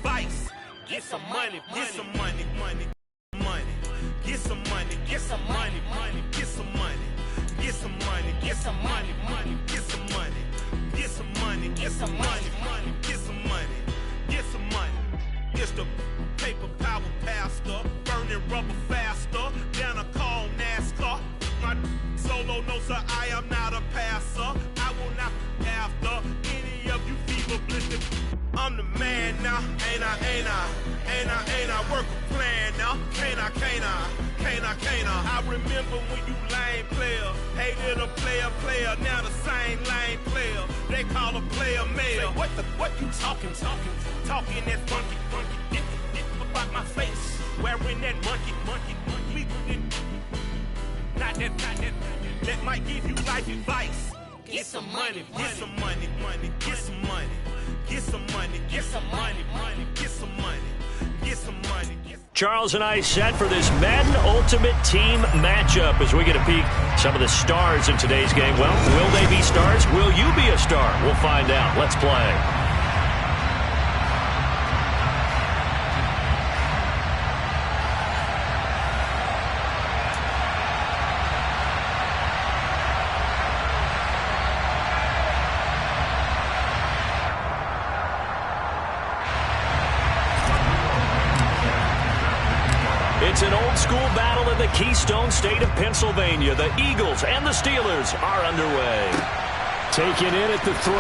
vice. Get some money, get some money, money, money. Get some money, get some money, money, get some money. Get some money, get some money, money, get some money. Get some money, get some money, money, get some money. Get some money. It's the paper power pastor, burning rubber faster. Down a call NASCAR. My solo knows that I am not a passer. I will not be after any of you fever blistered. I'm the man now, ain't I, ain't I? Ain't I, ain't I? Work a plan now, can't I, can't I? Can't I, can't I? I remember when you lame player, hated a player, now the same lame player. They call a player mayor. What you talking that funky, get about my face, wearing that monkey, we didn't, not that, that might give you life advice. Get some money, get some money, money, get some money. Get some money, get some money, money, get some money, get some money. Charles and I set for this Madden Ultimate Team matchup as we get a peek some of the stars in today's game. Well, will they be stars? Will you be a star? We'll find out. Let's play. It's an old-school battle in the Keystone State of Pennsylvania. The Eagles and the Steelers are underway. Taken in at the 3.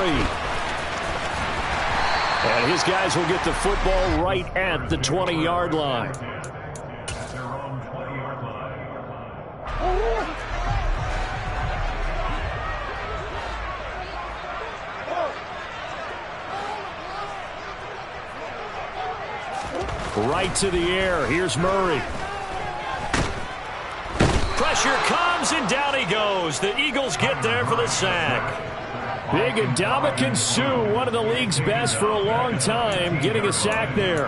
And his guys will get the football right at the 20-yard line. Right to the air. Here's Murray. Pressure comes, and down he goes. The Eagles get there for the sack. Big Ndamukong Suh, one of the league's best for a long time, getting a sack there.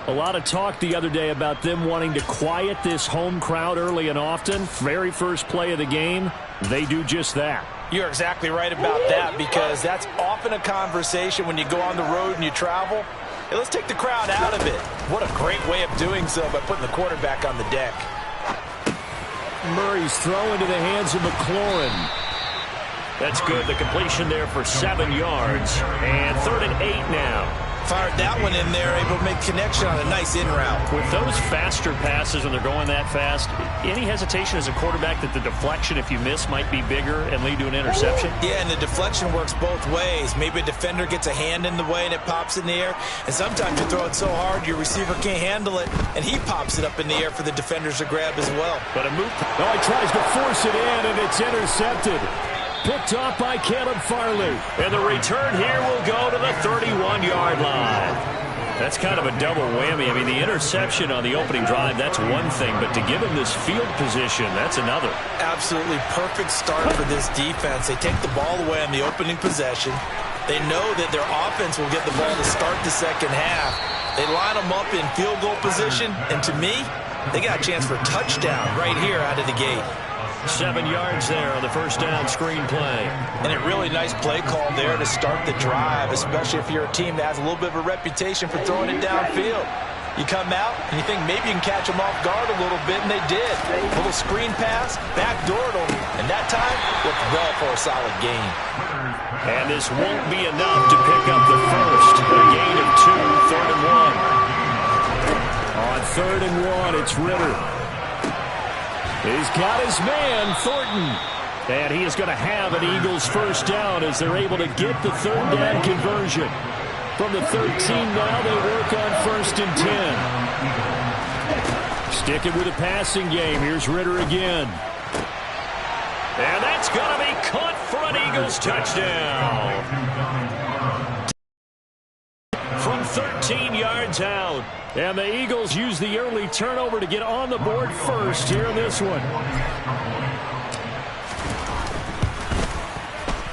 A lot of talk the other day about them wanting to quiet this home crowd early and often. Very first play of the game, they do just that. You're exactly right about that, because that's often a conversation when you go on the road and you travel. Hey, let's take the crowd out of it. What a great way of doing so by putting the quarterback on the deck. Murray's throw into the hands of McLaurin. That's good. The completion there for 7 yards. And 3rd and 8 now. Fired that one in there, able to make connection on a nice in route. With those faster passes when they're going that fast, any hesitation as a quarterback that the deflection, if you miss, might be bigger and lead to an interception? Yeah, and the deflection works both ways. Maybe a defender gets a hand in the way and it pops in the air. And sometimes you throw it so hard your receiver can't handle it, and he pops it up in the air for the defenders to grab as well. But a move. Oh, he tries to force it in, and it's intercepted. Picked off by Caleb Farley. And the return here will go to the 31-yard line. That's kind of a double whammy. I mean, the interception on the opening drive, that's one thing. But to give him this field position, that's another. Absolutely perfect start for this defense. They take the ball away on the opening possession. They know that their offense will get the ball to start the second half. They line them up in field goal position. And to me, they got a chance for a touchdown right here out of the gate. 7 yards there on the first down screen play. And a really nice play call there to start the drive, especially if you're a team that has a little bit of a reputation for throwing it downfield. You come out and you think maybe you can catch them off guard a little bit, and they did. A little screen pass, backdoored them, and that time looked well for a solid gain. And this won't be enough to pick up the first. A gain of 2, 3rd and 1. On 3rd and 1, it's Ritter. He's got his man, Thornton. And he is going to have an Eagles first down as they're able to get the 3rd down conversion. From the 13 now, they work on 1st and 10. Sticking with the passing game. Here's Ritter again. And that's going to be caught for an Eagles touchdown. From 13 yards out. And the Eagles use the early turnover to get on the board first here in this one.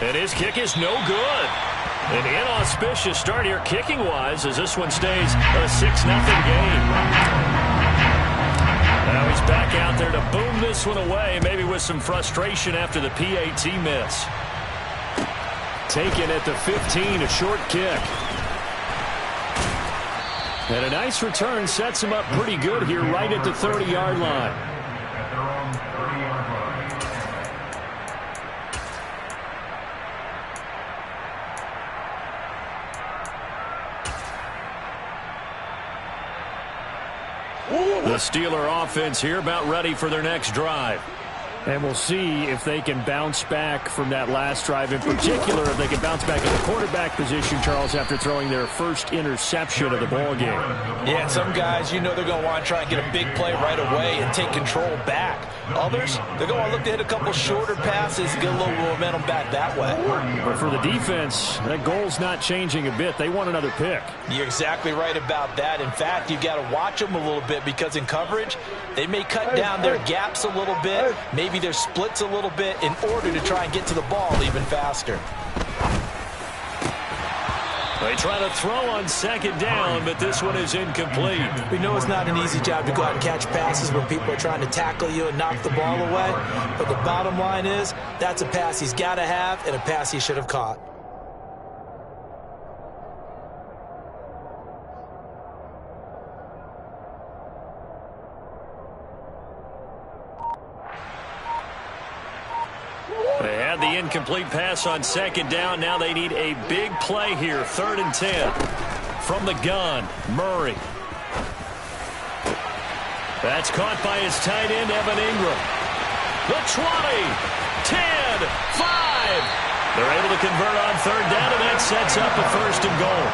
And his kick is no good. An inauspicious start here kicking-wise as this one stays a 6-0 game. Now he's back out there to boom this one away, maybe with some frustration after the PAT miss. Taken at the 15, a short kick. And a nice return sets him up pretty good here right at the 30-yard line. The Steeler offense here about ready for their next drive. And we'll see if they can bounce back from that last drive. In particular, if they can bounce back in the quarterback position, Charles, after throwing their first interception of the ball game. Yeah, some guys, you know they're going to want to try and get a big play right away and take control back. Others, they're going to look to hit a couple shorter passes, get a little momentum back that way. But for the defense, that goal's not changing a bit. They want another pick. You're exactly right about that. In fact, you've got to watch them a little bit because in coverage, they may cut down their gaps a little bit, maybe their splits a little bit in order to try and get to the ball even faster. They try to throw on second down, but this one is incomplete. We know it's not an easy job to go out and catch passes when people are trying to tackle you and knock the ball away. But the bottom line is, that's a pass he's got to have and a pass he should have caught. They had the incomplete pass on second down. Now they need a big play here. 3rd and 10. From the gun, Murray. That's caught by his tight end, Evan Ingram. The 20, 10, 5. They're able to convert on 3rd down, and that sets up a 1st and goal.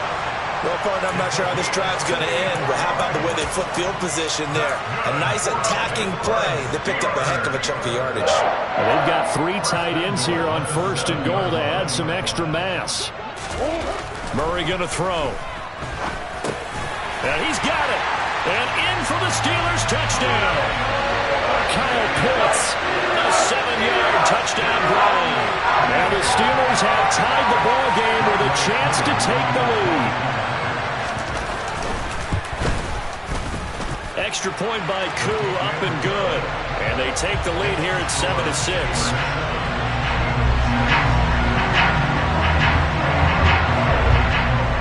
Well, partner, I'm not sure how this drive's going to end, but how about the way they flip field position there? A nice attacking play. They picked up a heck of a chunk of yardage. Well, they've got 3 tight ends here on 1st and goal to add some extra mass. Murray going to throw. And he's got it. And in for the Steelers touchdown. Kyle Pitts, a 7-yard touchdown run. And the Steelers have tied the ball game with a chance to take the lead. Extra point by Koo, up and good. And they take the lead here at 7-6.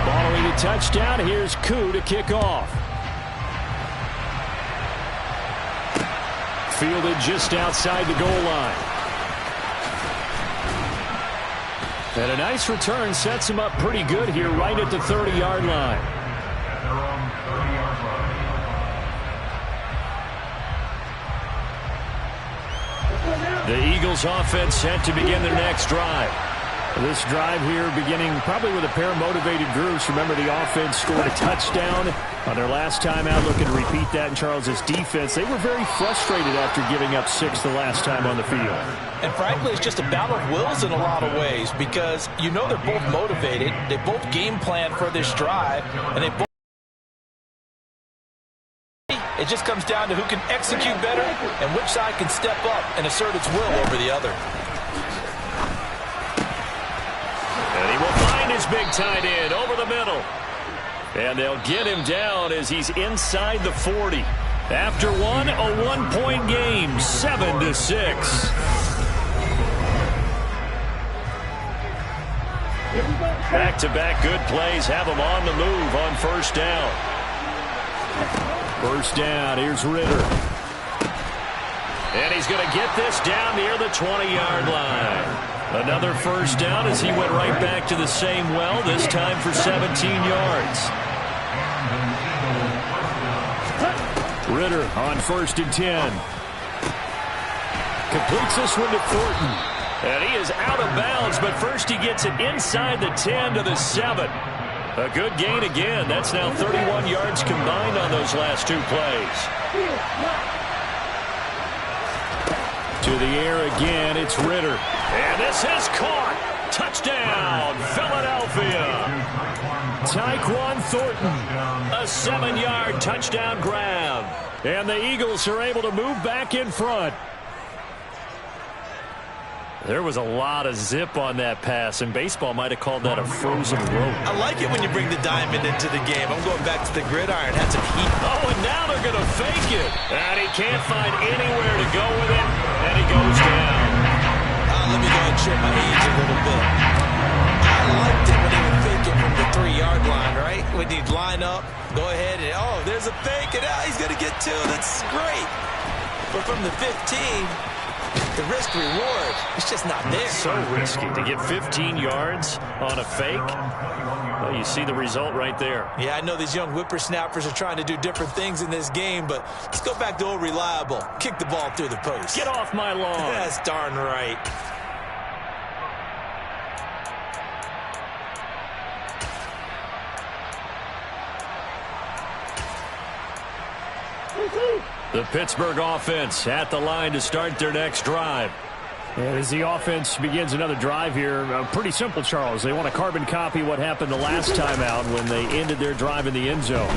Following the touchdown, here's Koo to kick off. Fielded just outside the goal line. And a nice return sets him up pretty good here right at the 30-yard line. The Eagles offense set to begin their next drive. This drive here beginning probably with a pair of motivated groups. Remember, the offense scored a touchdown on their last time out. Looking to repeat that in Charles's defense. They were very frustrated after giving up 6 the last time on the field. And frankly, it's just a battle of wills in a lot of ways because you know they're both motivated. They both game plan for this drive, and they both. It just comes down to who can execute better and which side can step up and assert its will over the other. And he will find his big tight end over the middle. And they'll get him down as he's inside the 40. After one, a one-point game, 7-6. Back-to-back good plays have him on the move on 1st down. 1st down, here's Ritter. And he's going to get this down near the 20-yard line. Another 1st down as he went right back to the same well, this time for 17 yards. Ritter on 1st and 10. Completes this one to Thornton. And he is out of bounds, but first he gets it inside the 10 to the 7. A good gain again. That's now 31 yards combined on those last 2 plays. To the air again, it's Ritter. And this is caught. Touchdown, Philadelphia. Tyquan Thornton. A 7-yard touchdown grab. And the Eagles are able to move back in front. There was a lot of zip on that pass, and baseball might have called that a frozen rope. I like it when you bring the diamond into the game. I'm going back to the gridiron. Had some heat. Oh, and now they're going to fake it. And he can't find anywhere to go with it, and he goes down. Let me go and check my age a little bit. I liked it when they would fake it from the 3-yard line, right? When you line up, go ahead and, oh, there's a fake, and he's going to get 2. That's great. But from the 15, the risk reward is just not there. So risky to get 15 yards on a fake. Well, you see the result right there. Yeah, I know these young whippersnappers are trying to do different things in this game, but let's go back to old reliable. Kick the ball through the post. Get off my lawn. That's darn right. The Pittsburgh offense at the line to start their next drive. And as the offense begins another drive here, pretty simple, Charles. They want to carbon copy what happened the last time out when they ended their drive in the end zone.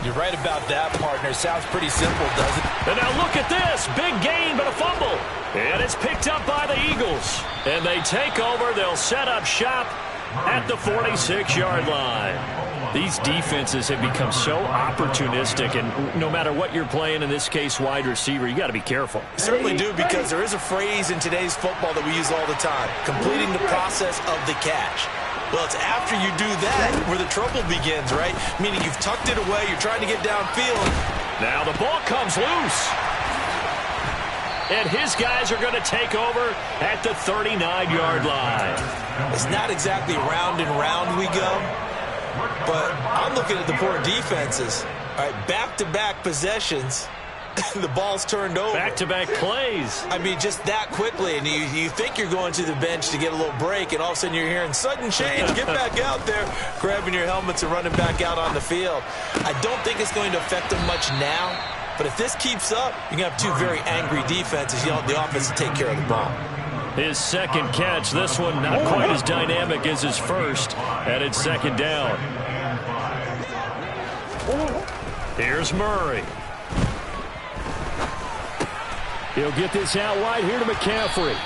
You're right about that, partner. Sounds pretty simple, doesn't it? And now look at this. Big gain, but a fumble. And it's picked up by the Eagles. And they take over. They'll set up shop at the 46-yard line. These defenses have become so opportunistic, and no matter what you're playing, in this case wide receiver, you got to be careful. Certainly do, because there is a phrase in today's football that we use all the time, completing the process of the catch. Well, it's after you do that where the trouble begins, right? Meaning you've tucked it away, you're trying to get downfield. Now the ball comes loose. And his guys are going to take over at the 39-yard line. It's not exactly round and round we go. But I'm looking at the poor defenses. All right, back-to-back possessions. The ball's turned over. Back-to-back plays. I mean, just that quickly. And you think you're going to the bench to get a little break, and all of a sudden you're hearing sudden change. Get back out there, grabbing your helmets and running back out on the field. I don't think it's going to affect them much now. But if this keeps up, you're going to have two very angry defenses. You want the offense to take care of the ball. His second catch, this one not quite as dynamic as his first, and it's second down. Here's Murray. He'll get this out wide here to McCaffrey.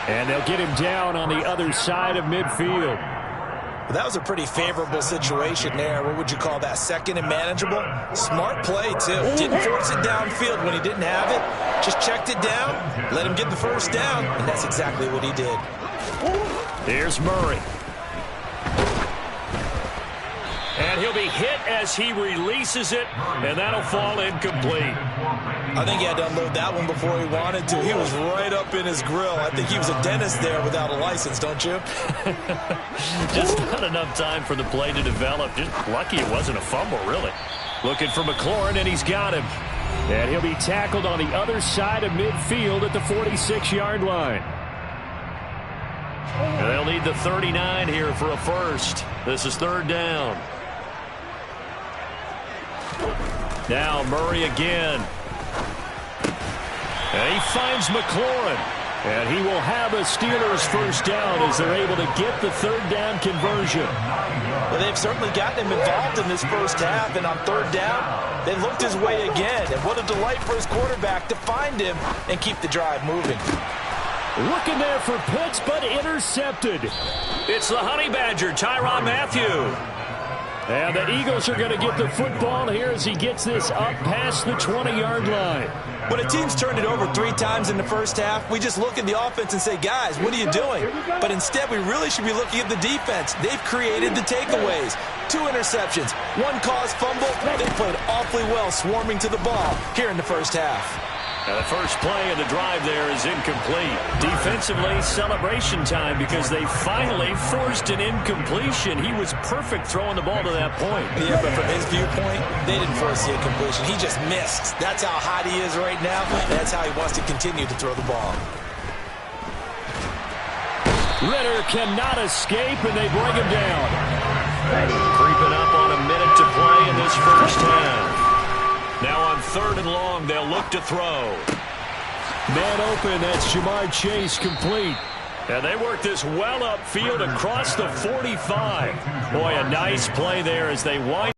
And they'll get him down on the other side of midfield. Well, that was a pretty favorable situation there. What would you call that? Second and manageable? Smart play, too. Didn't force it downfield when he didn't have it. Just checked it down, let him get the first down, and that's exactly what he did. Here's Murray. And he'll be hit as he releases it, and that'll fall incomplete. I think he had to unload that one before he wanted to. He was right up in his grill. I think he was a dentist there without a license, don't you? Just not enough time for the play to develop. Just lucky it wasn't a fumble, really. Looking for McLaurin, and he's got him. And he'll be tackled on the other side of midfield at the 46-yard line. And they'll need the 39 here for a first. This is third down. Now Murray again. And he finds McLaurin. And he will have a Steelers first down as they're able to get the third down conversion. Well, they've certainly gotten him involved in this first half, and on third down, they looked his way again. And what a delight for his quarterback to find him and keep the drive moving. Looking there for Pitts, but intercepted. It's the Honey Badger, Tyrann Mathieu. And the Eagles are going to get the football here as he gets this up past the 20-yard line. When a team's turned it over 3 times in the first half, we just look at the offense and say, guys, what are you doing? But instead, we really should be looking at the defense. They've created the takeaways. 2 interceptions, 1 caused fumble. They played awfully well swarming to the ball here in the first half. And the first play of the drive there is incomplete. Defensively, celebration time because they finally forced an incompletion. He was perfect throwing the ball to that point. Yeah, but from his viewpoint, they didn't force the incompletion. He just missed. That's how hot he is right now. That's how he wants to continue to throw the ball. Ritter cannot escape, and they bring him down. Creeping up on a minute to play in this first half. Now on third and long, they'll look to throw. Man open, that's Ja'Marr Chase complete. And they work this well upfield across the 45. Boy, a nice play there as they wind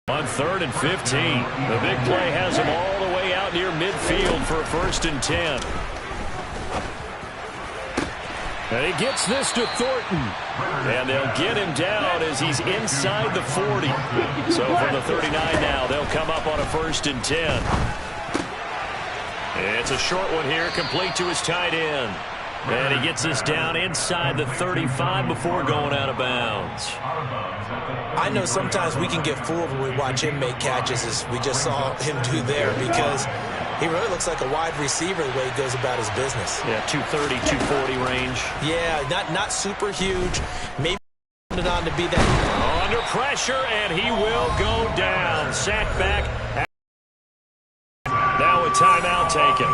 on 3rd and 15. The big play has them all the way out near midfield for a 1st and 10. And he gets this to Thornton. And they'll get him down as he's inside the 40. So from the 39 now, they'll come up on a 1st and 10. It's a short one here, complete to his tight end. And he gets us down inside the 35 before going out of bounds. I know sometimes we can get fooled when we watch him make catches, as we just saw him do there, because he really looks like a wide receiver the way he goes about his business. Yeah, 230, 240 range. Yeah, not super huge. Maybe on to be that. Under pressure, and he will go down. Sacked back. Now a timeout taken.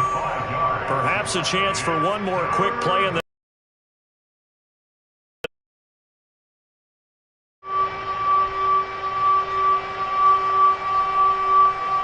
Perhaps a chance for one more quick play in the